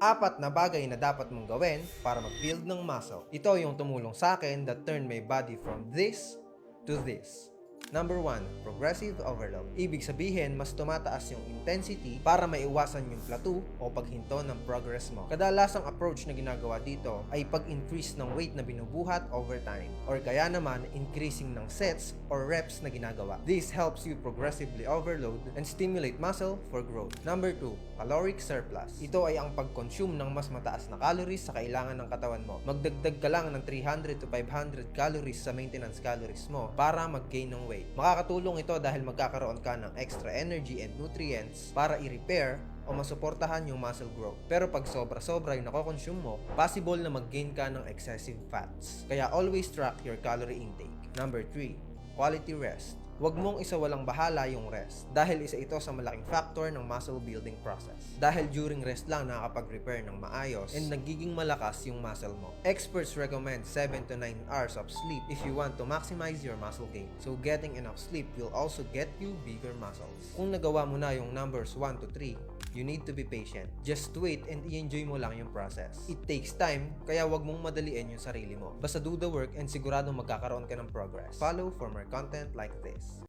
4 na bagay na dapat mong gawin para mag-build ng muscle. Ito yung tumulong sa akin that turned my body from this to this. Number 1, progressive overload. Ibig sabihin, mas tumataas yung intensity para maiwasan yung plateau o paghinto ng progress mo. Kadalasang approach na ginagawa dito ay pag-increase ng weight na binubuhat over time, or kaya naman increasing ng sets or reps na ginagawa. This helps you progressively overload and stimulate muscle for growth. Number 2, caloric surplus. Ito ay ang pag-consume ng mas mataas na calories sa kailangan ng katawan mo. Magdagdag ka lang ng 300 to 500 calories sa maintenance calories mo para mag-gain ng weight. Makakatulong ito dahil magkakaroon ka ng extra energy and nutrients para i-repair o masuportahan yung muscle growth. Pero pag sobra-sobra yung nakoconsume mo, possible na mag-gain ka ng excessive fats. Kaya always track your calorie intake. Number 3, quality rest. Huwag mong isawalang bahala yung rest dahil isa ito sa malaking factor ng muscle building process. Dahil during rest lang nakakapag-repair ng maayos and nagiging malakas yung muscle mo. Experts recommend 7 to 9 hours of sleep if you want to maximize your muscle gain. So getting enough sleep will also get you bigger muscles. Kung nagawa mo na yung numbers 1 to 3, you need to be patient. Just wait and i-enjoy mo lang yung process. It takes time, kaya wag mong madaliin yung sarili mo. Basta do the work and siguradong magkakaroon ka ng progress. Follow for more content like this.